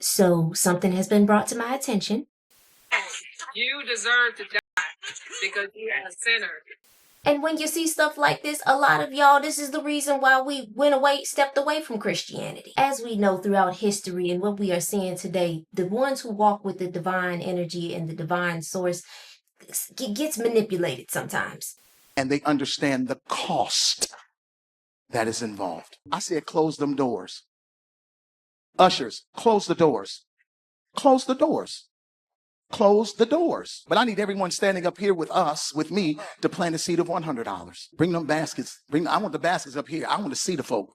So something has been brought to my attention. You deserve to die because you are a sinner. And when you see stuff like this, a lot of y'all, this is the reason why we stepped away from Christianity. As we know throughout history and what we are seeing today, the ones who walk with the divine energy and the divine source gets manipulated sometimes. And they understand the cost that is involved. I said, close them doors. Ushers, close the doors. Close the doors. Close the doors. But I need everyone standing up here with us, with me, to plant a seed of $100. Bring them baskets. I want the baskets up here. I want to see the folk.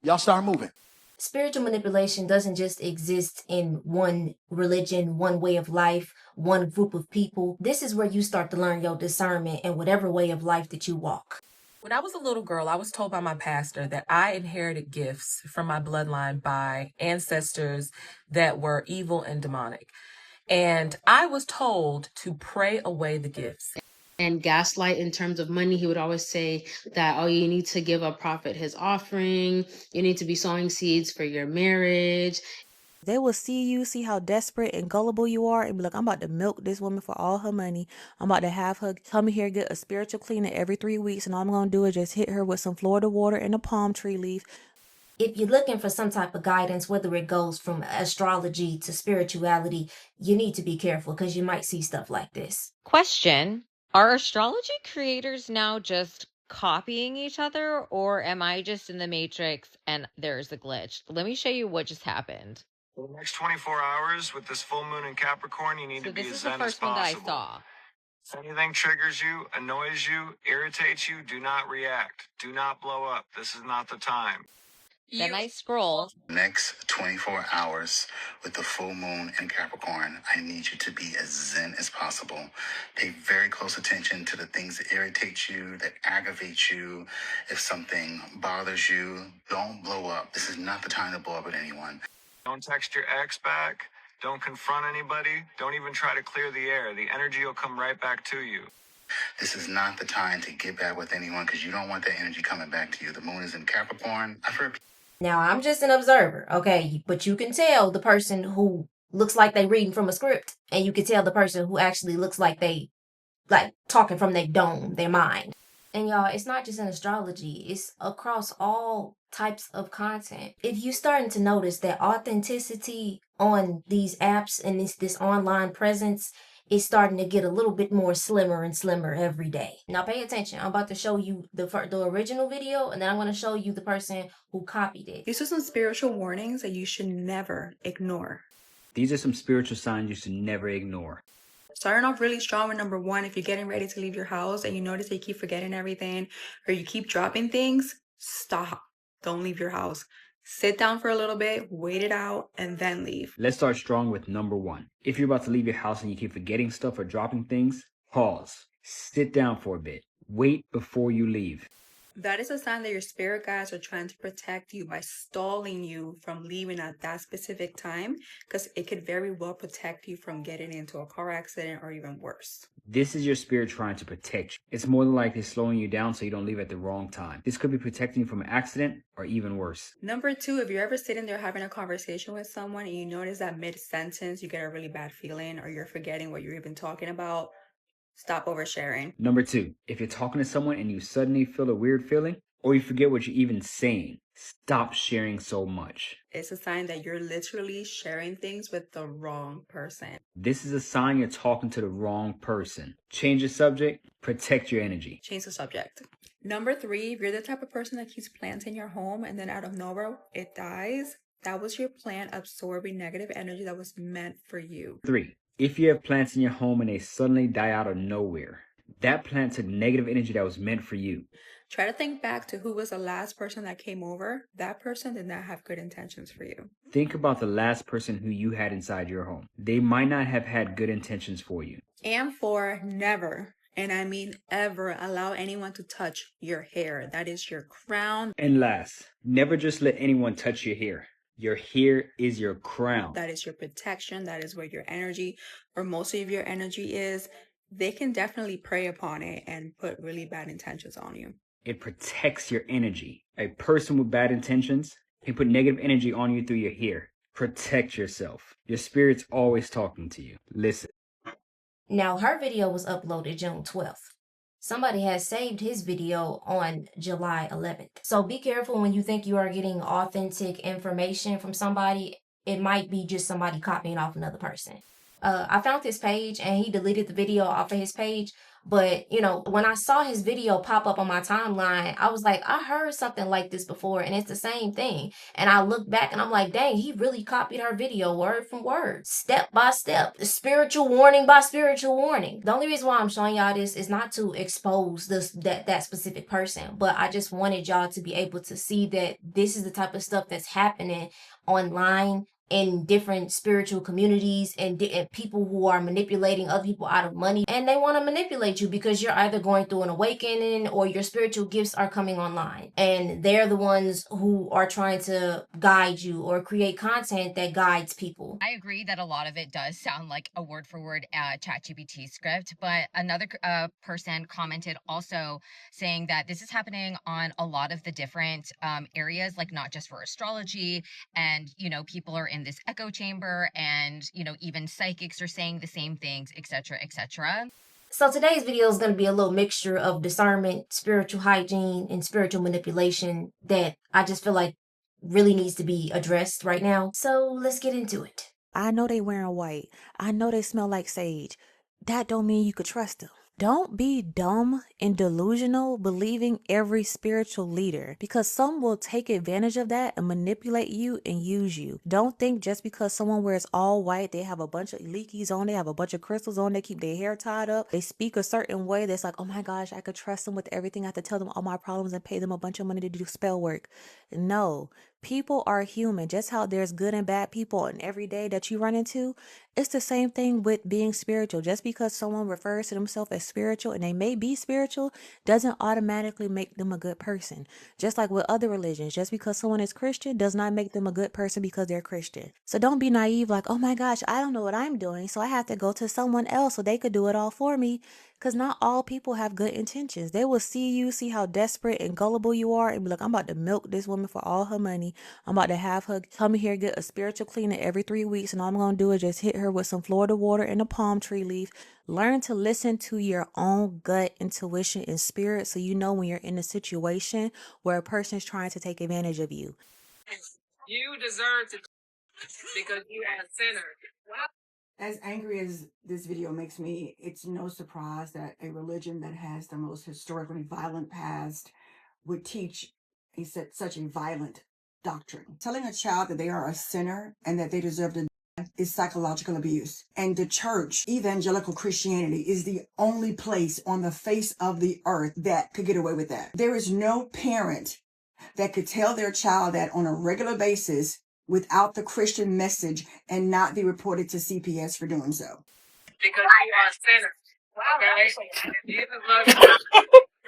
Y'all start moving. Spiritual manipulation doesn't just exist in one religion, one way of life, one group of people. This is where you start to learn your discernment in whatever way of life that you walk. When I was a little girl, I was told by my pastor that I inherited gifts from my bloodline by ancestors that were evil and demonic. And I was told to pray away the gifts. And gaslight in terms of money, he would always say that, oh, you need to give a prophet his offering. You need to be sowing seeds for your marriage. They will see how desperate and gullible you are, and be like, I'm about to milk this woman for all her money. I'm about to have her come here, get a spiritual cleaner every 3 weeks, and all I'm going to do is just hit her with some Florida water and a palm tree leaf. If you're looking for some type of guidance, whether it goes from astrology to spirituality, you need to be careful because you might see stuff like this. Question: are astrology creators now just copying each other, or am I just in the matrix and there's a glitch? Let me show you what just happened. For the next 24 hours with this full moon in Capricorn, you need So to be this as is the zen as first one that I possible. saw. If anything triggers you, annoys you, irritates you, do not react. Do not blow up. This is not the time. Then I scroll. Next 24 hours with the full moon in Capricorn, I need you to be as zen as possible. Pay very close attention to the things that irritate you, that aggravate you. If something bothers you, don't blow up. This is not the time to blow up at anyone. Don't text your ex back. Don't confront anybody. Don't even try to clear the air. The energy will come right back to you. This is not the time to get back with anyone because you don't want that energy coming back to you. The moon is in Capricorn. I've heard. Now, I'm just an observer, okay? But you can tell the person who looks like they reading from a script, and you can tell the person who actually looks like they talking from their dome, their mind. And y'all, it's not just in astrology, it's across all types of content. If you're starting to notice that authenticity on these apps and this online presence is starting to get a little bit more slimmer and slimmer every day. Now pay attention. I'm about to show you the original video, and then I'm going to show you the person who copied it. These are some spiritual warnings that you should never ignore. These are some spiritual signs you should never ignore. Starting off really strong with number one, if you're getting ready to leave your house and you notice that you keep forgetting everything or you keep dropping things, stop. Don't leave your house. Sit down for a little bit, wait it out, and then leave. Let's start strong with number one. If you're about to leave your house and you keep forgetting stuff or dropping things, pause. Sit down for a bit. Wait before you leave. That is a sign that your spirit guides are trying to protect you by stalling you from leaving at that specific time, because it could very well protect you from getting into a car accident or even worse. This is your spirit trying to protect you. It's more than likely slowing you down so you don't leave at the wrong time. This could be protecting you from an accident or even worse. Number two, if you're ever sitting there having a conversation with someone and you notice that mid-sentence you get a really bad feeling or you're forgetting what you're even talking about, stop oversharing. Number two, if you're talking to someone and you suddenly feel a weird feeling, or you forget what you're even saying, stop sharing so much. It's a sign that you're literally sharing things with the wrong person. This is a sign you're talking to the wrong person. Change the subject, protect your energy. Change the subject. Number three, if you're the type of person that keeps plants in your home and then out of nowhere it dies, that was your plant absorbing negative energy that was meant for you. 3. If you have plants in your home and they suddenly die out of nowhere, that plant took negative energy that was meant for you. Try to think back to who was the last person that came over. That person did not have good intentions for you. Think about the last person who you had inside your home. They might not have had good intentions for you. And 4, never, and I mean ever, allow anyone to touch your hair. That is your crown. And last, never just let anyone touch your hair. Your hair is your crown. That is your protection. That is where your energy, or most of your energy is. They can definitely prey upon it and put really bad intentions on you. It protects your energy. A person with bad intentions can put negative energy on you through your hair. Protect yourself. Your spirit's always talking to you. Listen. Now, her video was uploaded June 12th. Somebody has saved his video on July 11th. So be careful when you think you are getting authentic information from somebody. It might be just somebody copying off another person. I found his page and he deleted the video off of his page. But, you know, when I saw his video pop up on my timeline, I was like, I heard something like this before and it's the same thing. And I looked back and I'm like, dang, he really copied her video word for word, step by step, spiritual warning by spiritual warning. The only reason why I'm showing y'all this is not to expose that specific person, but I just wanted y'all to be able to see that this is the type of stuff that's happening online in different spiritual communities and people who are manipulating other people out of money, and they want to manipulate you because you're either going through an awakening or your spiritual gifts are coming online, and they're the ones who are trying to guide you or create content that guides people. I agree that a lot of it does sound like a word for word ChatGPT script, but another person commented also saying that this is happening on a lot of the different areas, like not just for astrology, and you know, people are in this echo chamber, and you know, even psychics are saying the same things, etc., etc. So today's video is going to be a little mixture of discernment, spiritual hygiene, and spiritual manipulation that I just feel like really needs to be addressed right now. So let's get into it. I know they wearing white. I know they smell like sage. That don't mean you could trust them. Don't be dumb and delusional believing every spiritual leader, because some will take advantage of that and manipulate you and use you. Don't think just because someone wears all white, they have a bunch of leakies on, they have a bunch of crystals on, they keep their hair tied up, they speak a certain way that's like, oh my gosh, I could trust them with everything. I have to tell them all my problems and pay them a bunch of money to do spell work. No. People are human. Just how there's good and bad people in every day that you run into, it's the same thing with being spiritual. Just because someone refers to themselves as spiritual and they may be spiritual doesn't automatically make them a good person. Just like with other religions, just because someone is Christian does not make them a good person because they're Christian. So don't be naive like, oh my gosh, I don't know what I'm doing, so I have to go to someone else so they could do it all for me. Because not all people have good intentions. They will see you, see how desperate and gullible you are, and be like, I'm about to milk this woman for all her money. I'm about to have her come here, get a spiritual cleaner every 3 weeks, and all I'm going to do is just hit her with some Florida water and a palm tree leaf. Learn to listen to your own gut intuition and spirit so you know when you're in a situation where a person is trying to take advantage of you. You deserve to, because you are a sinner. As angry as this video makes me, it's no surprise that a religion that has the most historically violent past would teach such a violent doctrine. Telling a child that they are a sinner and that they deserve to die is psychological abuse. And the church, evangelical Christianity, is the only place on the face of the earth that could get away with that. There is no parent that could tell their child that on a regular basis without the Christian message and not be reported to CPS for doing so. Because you are a sinner. Okay?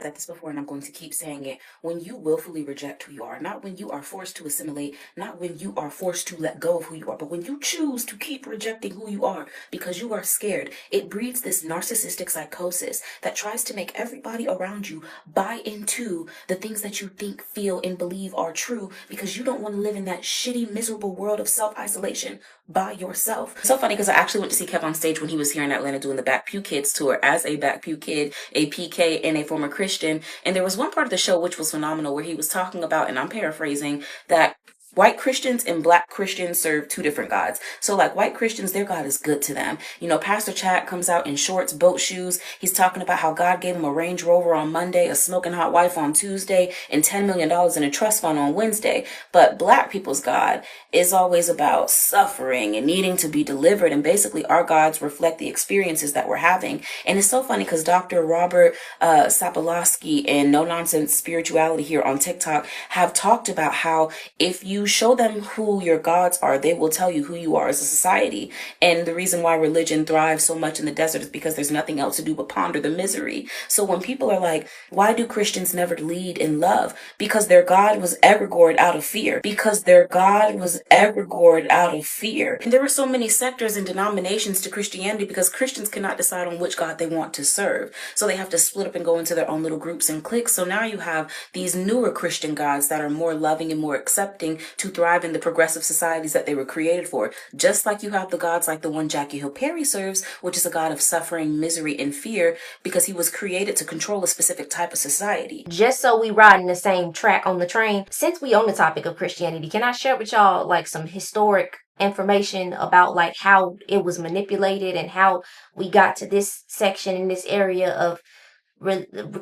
Said this before and I'm going to keep saying it. When you willfully reject who you are, not when you are forced to assimilate, not when you are forced to let go of who you are, but when you choose to keep rejecting who you are because you are scared, it breeds this narcissistic psychosis that tries to make everybody around you buy into the things that you think, feel, and believe are true because you don't want to live in that shitty, miserable world of self-isolation by yourself. It's so funny because I actually went to see Kev on stage when he was here in Atlanta doing the Back Pew Kids tour as a Back Pew Kid, a PK, and a former Christian. And there was one part of the show which was phenomenal where he was talking about, and I'm paraphrasing, that white Christians and black Christians serve two different gods. So like white Christians, their God is good to them. You know, Pastor Chad comes out in shorts, boat shoes. He's talking about how God gave him a Range Rover on Monday, a smoking hot wife on Tuesday, and $10 million in a trust fund on Wednesday. But black people's God is always about suffering and needing to be delivered. And basically our gods reflect the experiences that we're having. And it's so funny because Dr. Robert Sapolsky and No Nonsense Spirituality here on TikTok have talked about how if you show them who your gods are, they will tell you who you are as a society. And the reason why religion thrives so much in the desert is because there's nothing else to do but ponder the misery. So when people are like, why do Christians never lead in love? Because their God was egregored out of fear. Because their God was egregored out of fear. And there are so many sectors and denominations to Christianity because Christians cannot decide on which God they want to serve. So they have to split up and go into their own little groups and cliques. So now you have these newer Christian gods that are more loving and more accepting to thrive in the progressive societies that they were created for. Just like you have the gods like the one Jackie Hill Perry serves, which is a god of suffering, misery, and fear, because he was created to control a specific type of society. Just so we ride in the same track on the train, since we on the topic of Christianity, can I share with y'all like some historic information about like how it was manipulated and how we got to this section in this area of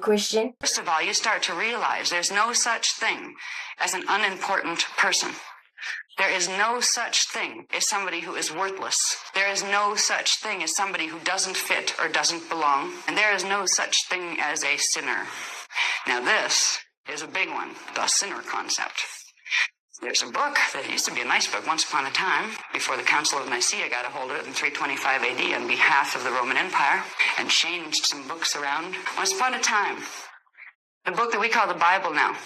Christian? First of all, you start to realize there's no such thing as an unimportant person. There is no such thing as somebody who is worthless. There is no such thing as somebody who doesn't fit or doesn't belong. And there is no such thing as a sinner. Now this is a big one, the sinner concept. There's a book that used to be a nice book once upon a time, before the Council of Nicaea got a hold of it in 325 AD on behalf of the Roman Empire and changed some books around. Once upon a time, the book that we call the Bible now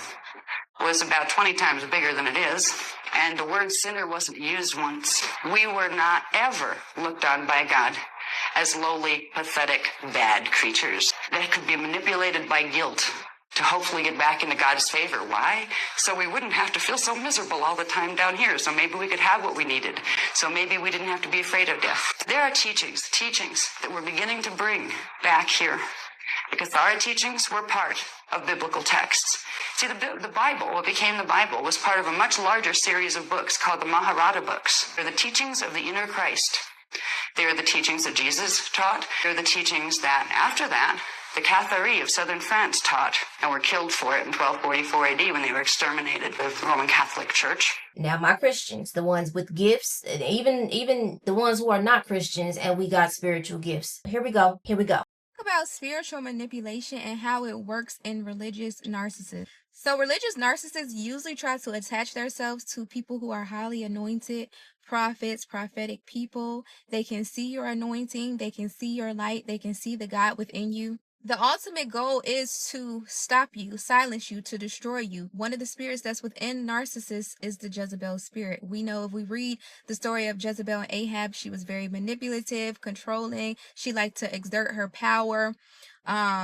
was about 20 times bigger than it is, and the word sinner wasn't used once. We were not ever looked on by God as lowly, pathetic, bad creatures that could be manipulated by guilt to hopefully get back into God's favor. Why? So we wouldn't have to feel so miserable all the time down here. So maybe we could have what we needed. So maybe we didn't have to be afraid of death. There are teachings that we're beginning to bring back here, because our teachings were part of biblical texts. See, the Bible, what became the Bible, was part of a much larger series of books called the Mahabharata books. They're the teachings of the inner Christ. They are the teachings that Jesus taught. They're the teachings that, after that, the Cathari of southern France taught and were killed for it in 1244 AD when they were exterminated by the Roman Catholic Church. Now my Christians, the ones with gifts, and even the ones who are not Christians, and we got spiritual gifts. Here we go. About spiritual manipulation and how it works in religious narcissists. So religious narcissists usually try to attach themselves to people who are highly anointed, prophets, prophetic people. They can see your anointing, they can see your light, they can see the God within you. The ultimate goal is to stop you, silence you, to destroy you. One of the spirits that's within narcissists is the Jezebel spirit. We know if we read the story of Jezebel and Ahab, she was very manipulative, controlling. She liked to exert her power.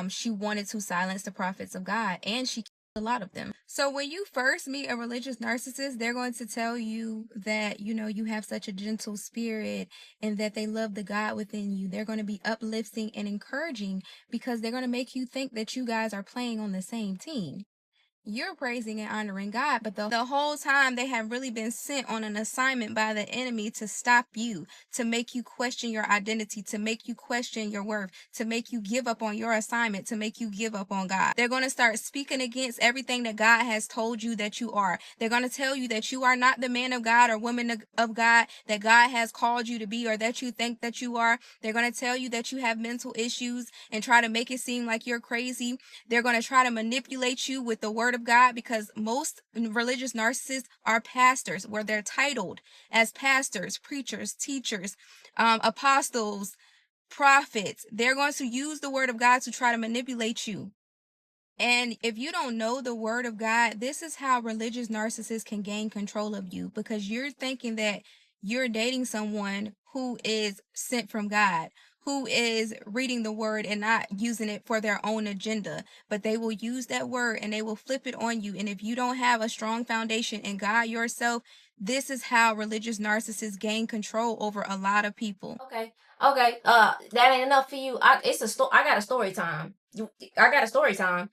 She wanted to silence the prophets of God, and she killed a lot of them. So when you first meet a religious narcissist, they're going to tell you that, you have such a gentle spirit and that they love the God within you. They're going to be uplifting and encouraging because they're going to make you think that you guys are playing on the same team. You're praising and honoring God, but the whole time they have really been sent on an assignment by the enemy to stop you, to make you question your identity, to make you question your worth, to make you give up on your assignment, to make you give up on God. They're going to start speaking against everything that God has told you that you are. They're going to tell you that you are not the man of God or woman of God that God has called you to be, or that you think that you are. They're going to tell you that you have mental issues and try to make it seem like you're crazy. They're going to try to manipulate you with the word of God, because most religious narcissists are pastors, where they're titled as pastors, preachers, teachers, apostles, prophets. They're going to use the word of God to try to manipulate you. And if you don't know the word of God, this is how religious narcissists can gain control of you, because you're thinking that you're dating someone who is sent from God, who is reading the word and not using it for their own agenda. But they will use that word and they will flip it on you. And if you don't have a strong foundation in God yourself, this is how religious narcissists gain control over a lot of people. Okay. That ain't enough for you. I got a story time. I got a story time.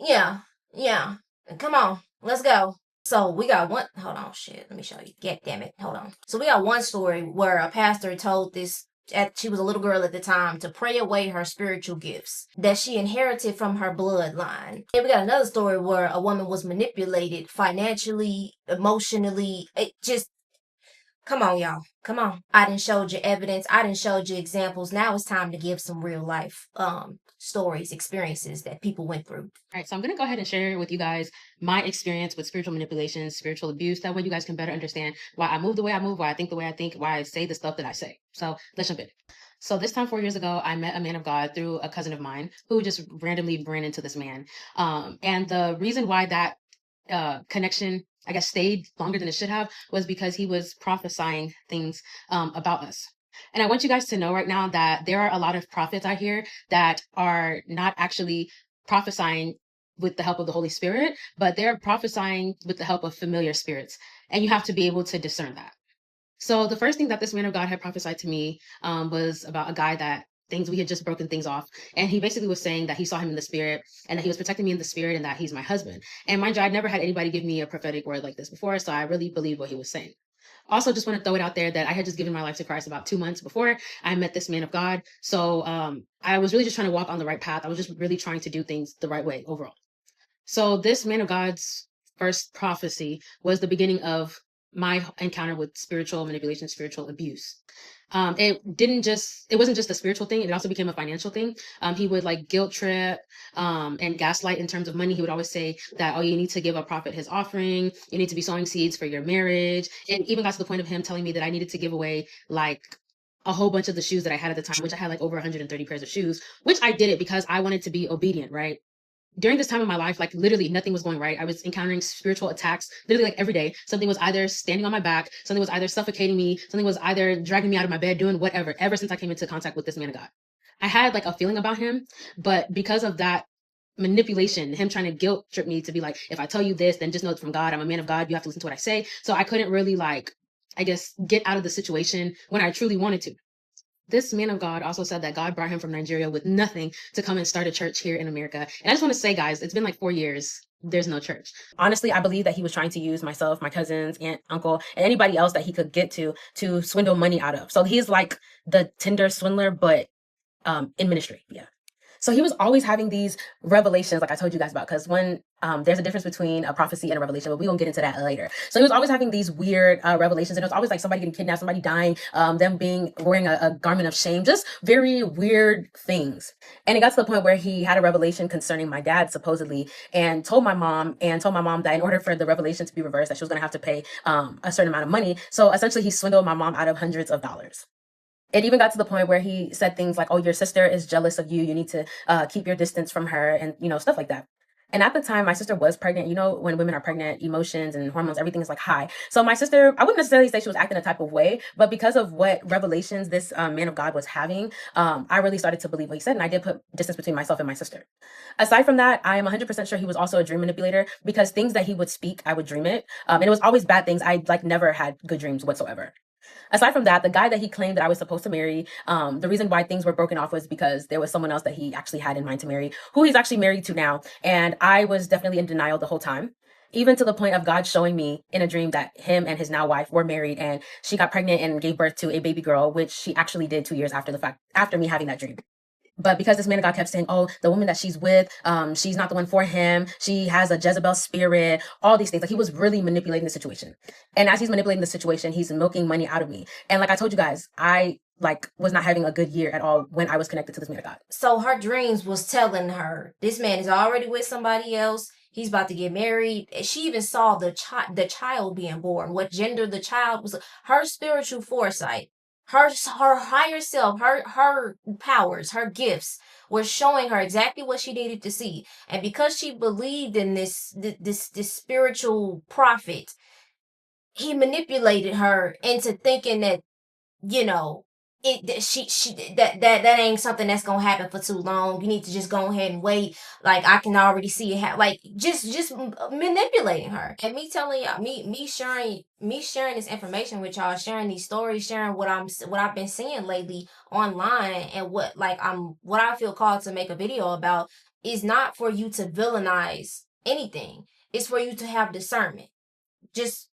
Yeah. Come on, let's go. So we got one. Hold on, shit. Let me show you. God damn it. Hold on. So we got one story where a pastor told this. She was a little girl at the time, to pray away her spiritual gifts that she inherited from her bloodline. And we got another story where a woman was manipulated financially, emotionally. It just, come on, y'all. Come on. I done showed you evidence. I done showed you examples. Now it's time to give some real life stories, experiences that people went through. All right, so I'm going to go ahead and share with you guys my experience with spiritual manipulation, spiritual abuse. That way you guys can better understand why I move the way I move, why I think the way I think, why I say the stuff that I say. So let's jump in. So this time 4 years ago, I met a man of God through a cousin of mine who just randomly ran into this man. And the reason why that connection, I guess, stayed longer than it should have was because he was prophesying things about us. And I want you guys to know right now that there are a lot of prophets out here that are not actually prophesying with the help of the Holy Spirit, but they're prophesying with the help of familiar spirits. And you have to be able to discern that. So the first thing that this man of God had prophesied to me was about a guy that we had just broken things off. And he basically was saying that he saw him in the spirit and that he was protecting me in the spirit and that he's my husband. And mind you, I'd never had anybody give me a prophetic word like this before. So I really believed what he was saying. Also, just want to throw it out there that I had just given my life to Christ about 2 months before I met this man of God. So I was really just trying to walk on the right path. I was just really trying to do things the right way overall. So this man of God's first prophecy was the beginning of my encounter with spiritual manipulation, spiritual abuse. It wasn't just a spiritual thing. It also became a financial thing. He would like guilt trip, and gaslight in terms of money. He would always say that, oh, you need to give a prophet his offering. You need to be sowing seeds for your marriage. It even got to the point of him telling me that I needed to give away like a whole bunch of the shoes that I had at the time, which I had like over 130 pairs of shoes, which I did it because I wanted to be obedient, right? During this time of my life, like literally nothing was going right. I was encountering spiritual attacks literally like every day. Something was either standing on my back, something was either suffocating me, something was either dragging me out of my bed, doing whatever, ever since I came into contact with this man of God. I had like a feeling about him, but because of that manipulation, him trying to guilt trip me to be like, if I tell you this, then just know it's from God. I'm a man of God. You have to listen to what I say. So I couldn't really like, I guess, get out of the situation when I truly wanted to. This man of God also said that God brought him from Nigeria with nothing to come and start a church here in America. And I just want to say, guys, it's been like 4 years. There's no church. Honestly, I believe that he was trying to use myself, my cousins, aunt, uncle, and anybody else that he could get to swindle money out of. So he's like the Tinder swindler, but in ministry. Yeah. So he was always having these revelations, like I told you guys about, because when there's a difference between a prophecy and a revelation, but we won't get into that later. So he was always having these weird revelations, and it was always like somebody getting kidnapped, somebody dying, them wearing a garment of shame, just very weird things. And it got to the point where he had a revelation concerning my dad, supposedly, and told my mom that in order for the revelation to be reversed, that she was going to have to pay a certain amount of money. So essentially, he swindled my mom out of hundreds of dollars. It even got to the point where he said things like, oh, your sister is jealous of you. You need to keep your distance from her, and, stuff like that. And at the time, my sister was pregnant. When women are pregnant, emotions and hormones, everything is like high. So my sister, I wouldn't necessarily say she was acting a type of way, but because of what revelations this man of God was having, I really started to believe what he said. And I did put distance between myself and my sister. Aside from that, I am 100% sure he was also a dream manipulator, because things that he would speak, I would dream it. And it was always bad things. I never had good dreams whatsoever. Aside from that, the guy that he claimed that I was supposed to marry, the reason why things were broken off was because there was someone else that he actually had in mind to marry, who he's actually married to now. And I was definitely in denial the whole time, even to the point of God showing me in a dream that him and his now wife were married, and she got pregnant and gave birth to a baby girl, which she actually did 2 years after me having that dream. But because this man of God kept saying, oh, the woman that she's with, she's not the one for him. She has a Jezebel spirit, all these things. Like, he was really manipulating the situation. And as he's manipulating the situation, he's milking money out of me. And like I told you guys, I was not having a good year at all when I was connected to this man of God. So her dreams was telling her, this man is already with somebody else. He's about to get married. She even saw the child being born, what gender the child was. Her spiritual foresight, her higher self, her powers, her gifts were showing her exactly what she needed to see. And because she believed in this spiritual prophet, he manipulated her into thinking that, that ain't something that's gonna happen for too long. You need to just go ahead and wait. Like, I can already see it just manipulating her. And me telling y'all, me sharing this information with y'all, sharing these stories, sharing what I've been seeing lately online, and what I feel called to make a video about, is not for you to villainize anything. It's for you to have discernment. Just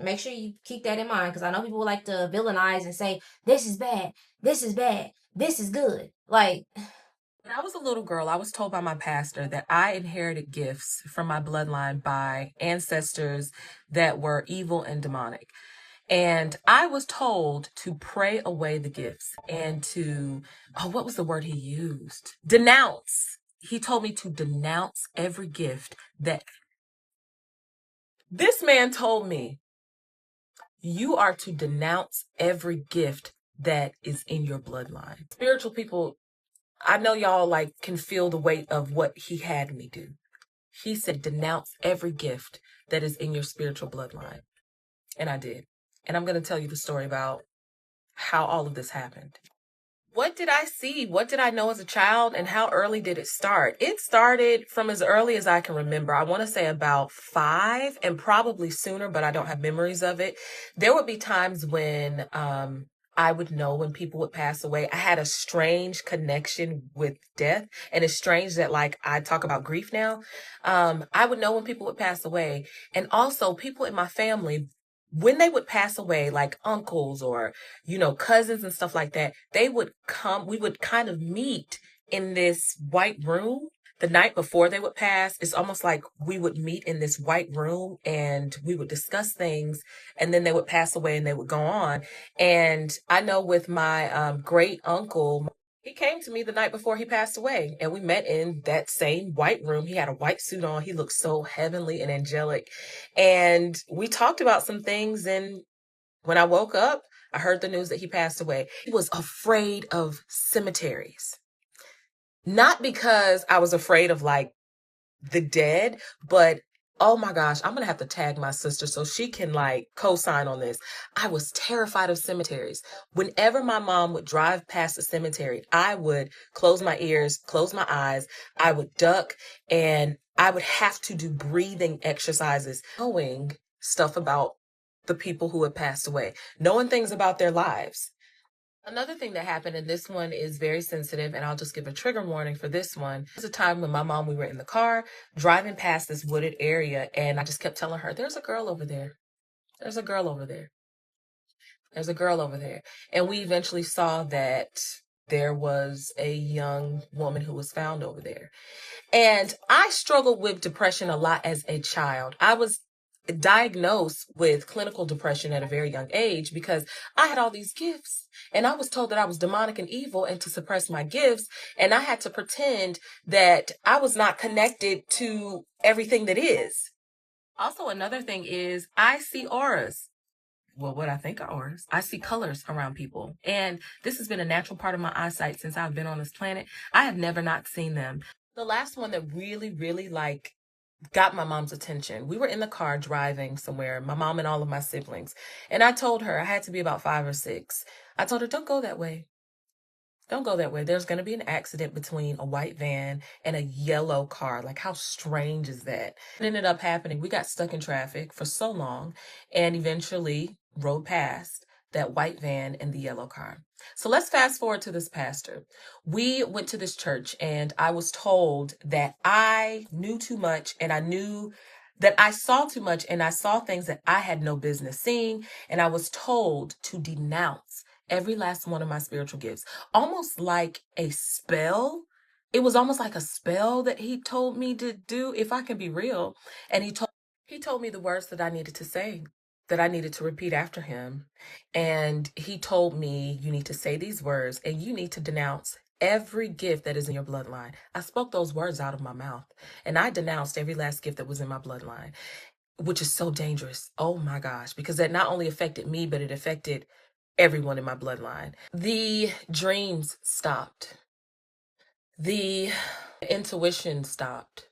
make sure you keep that in mind, because I know people like to villainize and say, this is bad, this is bad, this is good. Like, when I was a little girl, I was told by my pastor that I inherited gifts from my bloodline by ancestors that were evil and demonic. And I was told to pray away the gifts and to, what was the word he used? Denounce. He told me to denounce every gift that... This man told me, you are to denounce every gift that is in your bloodline. Spiritual people, I know y'all can feel the weight of what he had me do. He said, denounce every gift that is in your spiritual bloodline. And I did. And I'm going to tell you the story about how all of this happened. What did I see? What did I know as a child, and how early did it start? It started from as early as I can remember. I want to say about 5, and probably sooner, but I don't have memories of it. There would be times when I would know when people would pass away. I had a strange connection with death, and it's strange that, like, I talk about grief now. I would know when people would pass away, and also people in my family, when they would pass away, like uncles or, cousins and stuff like that, they would come, we would kind of meet in this white room the night before they would pass. It's almost like we would meet in this white room and we would discuss things, and then they would pass away and they would go on. And I know with my great uncle, he came to me the night before he passed away, and we met in that same white room. He had a white suit on. He looked so heavenly and angelic. And we talked about some things. And when I woke up, I heard the news that he passed away. He was afraid of cemeteries. Not because I was afraid of, like, the dead, but oh my gosh, I'm gonna have to tag my sister so she can, like, co-sign on this. I was terrified of cemeteries. Whenever my mom would drive past a cemetery, I would close my ears, close my eyes, I would duck, and I would have to do breathing exercises, knowing stuff about the people who had passed away, knowing things about their lives. Another thing that happened, and this one is very sensitive, and I'll just give a trigger warning for this one. There was a time when my mom, we were in the car driving past this wooded area, and I just kept telling her, there's a girl over there. There's a girl over there. There's a girl over there. And we eventually saw that there was a young woman who was found over there. And I struggled with depression a lot as a child. I was diagnosed with clinical depression at a very young age because I had all these gifts, and I was told that I was demonic and evil and to suppress my gifts, and I had to pretend that I was not connected to everything that is. Also, another thing is I see auras. Well, what I think are auras. I see colors around people, and this has been a natural part of my eyesight since I've been on this planet. I have never not seen them. The last one that really, really, like, got my mom's attention. We were in the car driving somewhere, my mom and all of my siblings. And I told her, I had to be about 5 or 6. I told her, don't go that way. Don't go that way. There's going to be an accident between a white van and a yellow car. Like, how strange is that? It ended up happening. We got stuck in traffic for so long and eventually rode past that white van and the yellow car. So let's fast forward to this pastor. We went to this church, and I was told that I knew too much, and I knew that I saw too much, and I saw things that I had no business seeing. And I was told to denounce every last one of my spiritual gifts, almost like a spell. It was almost like a spell that he told me to do, if I can be real. And he told me the words that I needed to say, that I needed to repeat after him. And he told me, you need to say these words, and you need to denounce every gift that is in your bloodline. I spoke those words out of my mouth, and I denounced every last gift that was in my bloodline, which is so dangerous. Oh my gosh, because that not only affected me, but it affected everyone in my bloodline. The dreams stopped. The intuition stopped.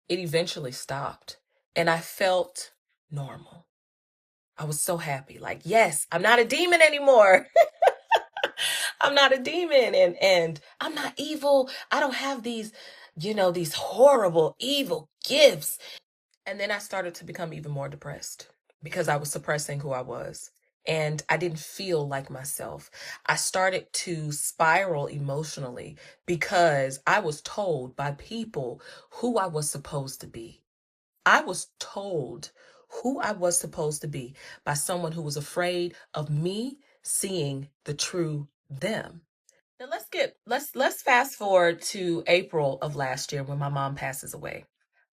It eventually stopped, and I felt normal. I was so happy. Like, yes, I'm not a demon anymore. I'm not a demon, and I'm not evil. I don't have these, these horrible, evil gifts. And then I started to become even more depressed because I was suppressing who I was. And I didn't feel like myself. I started to spiral emotionally because I was told by people who I was supposed to be. I was told who I was supposed to be by someone who was afraid of me seeing the true them. Now let's fast forward to April of last year when my mom passes away.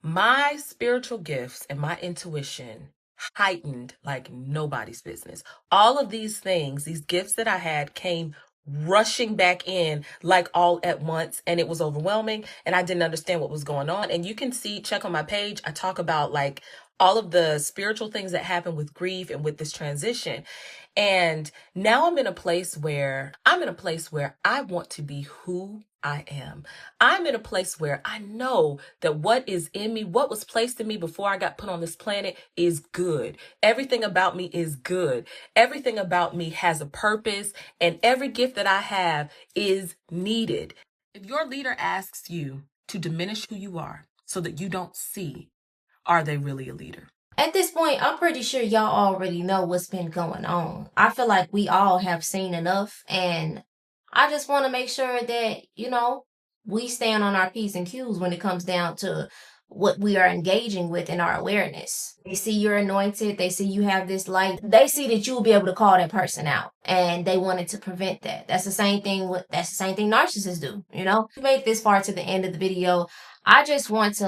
My spiritual gifts and my intuition heightened like nobody's business. All of these things, these gifts that I had, came rushing back in like all at once, and it was overwhelming, and I didn't understand what was going on. And you can check on my page, I talk about like all of the spiritual things that happen with grief and with this transition. And now I'm in a place where I want to be who I am. I'm in a place where I know that what is in me, what was placed in me before I got put on this planet is good. Everything about me is good. Everything about me has a purpose, and every gift that I have is needed. If your leader asks you to diminish who you are so that you don't see, are they really a leader? At this point, I'm pretty sure y'all already know what's been going on. I feel like we all have seen enough, and I just want to make sure that, we stand on our P's and Q's when it comes down to what we are engaging with in our awareness. They see you're anointed, they see you have this light, they see that you will be able to call that person out, and they wanted to prevent that. That's the same thing narcissists do, you know? If you made this far to the end of the video, I just want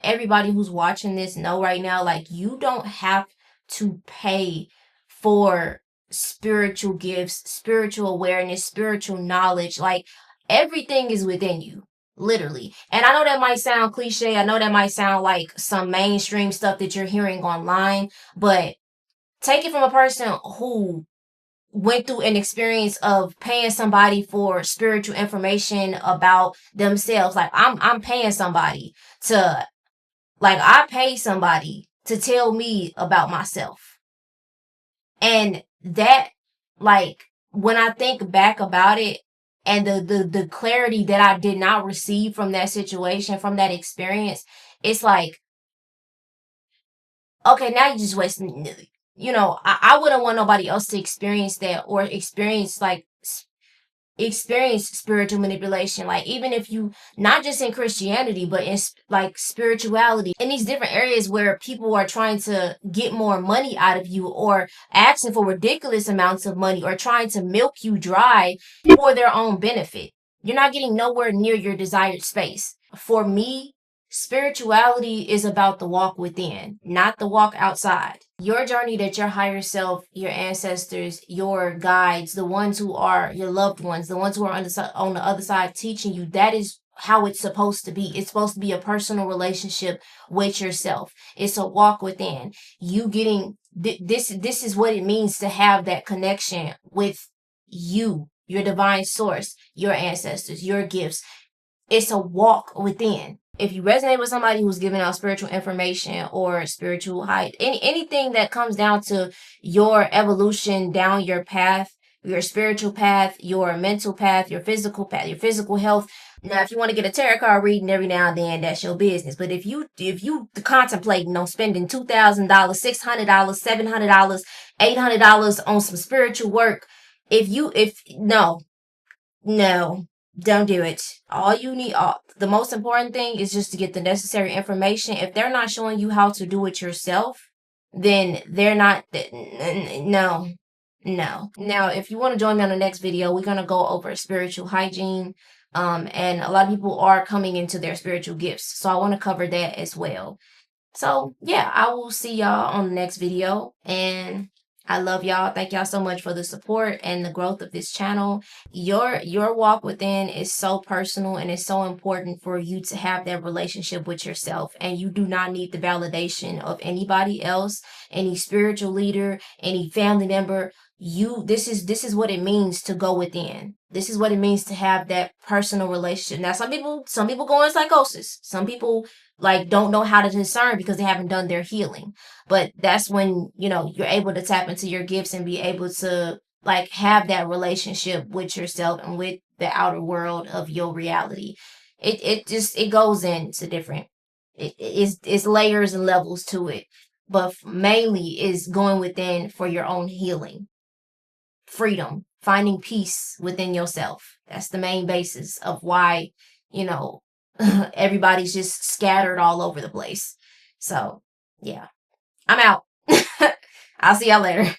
everybody who's watching this know right now, like, you don't have to pay for spiritual gifts, spiritual awareness, spiritual knowledge. Like, everything is within you, literally. And I know that might sound cliche. I know that might sound like some mainstream stuff that you're hearing online, but take it from a person who went through an experience of paying somebody for spiritual information about themselves. Like, I'm paying somebody I pay somebody to tell me about myself. And that, like, when I think back about it, and the clarity that I did not receive from that situation, from that experience, it's like, okay, now you just wasting, I wouldn't want nobody else to experience that, or experience spiritual manipulation. Like, even if you, not just in Christianity, but in like spirituality, in these different areas where people are trying to get more money out of you, or asking for ridiculous amounts of money, or trying to milk you dry for their own benefit, you're not getting nowhere near your desired space. For me, spirituality is about the walk within, not the walk outside. Your journey, that your higher self, your ancestors, your guides, the ones who are your loved ones, the ones who are on the other side teaching you, that is how it's supposed to be. It's supposed to be a personal relationship with yourself. It's a walk within. You getting this is what it means to have that connection with you, your divine source, your ancestors, your gifts. It's a walk within. If you resonate with somebody who's giving out spiritual information or spiritual height, anything that comes down to your evolution down your path, your spiritual path, your mental path, your physical health. Now, if you want to get a tarot card reading every now and then, that's your business. But if you contemplating on spending $2,000, $600, $700, $800 on some spiritual work, no, don't do it. The most important thing is just to get the necessary information. If they're not showing you how to do it yourself, then they're not, no. Now, if you want to join me on the next video, we're going to go over spiritual hygiene. And a lot of people are coming into their spiritual gifts. So I want to cover that as well. So yeah, I will see y'all on the next video, and I love y'all. Thank y'all so much for the support and the growth of this channel. Your walk within is so personal, and it's so important for you to have that relationship with yourself, and you do not need the validation of anybody else, any spiritual leader, any family member. This is what it means to go within. This is what it means to have that personal relationship. Now, some people go in psychosis. Some people don't know how to discern because they haven't done their healing. But that's when, you're able to tap into your gifts and be able to have that relationship with yourself and with the outer world of your reality. It goes into different, it's layers and levels to it, but mainly is going within for your own healing, freedom, finding peace within yourself. That's the main basis of why, everybody's just scattered all over the place. So yeah, I'm out. I'll see y'all later.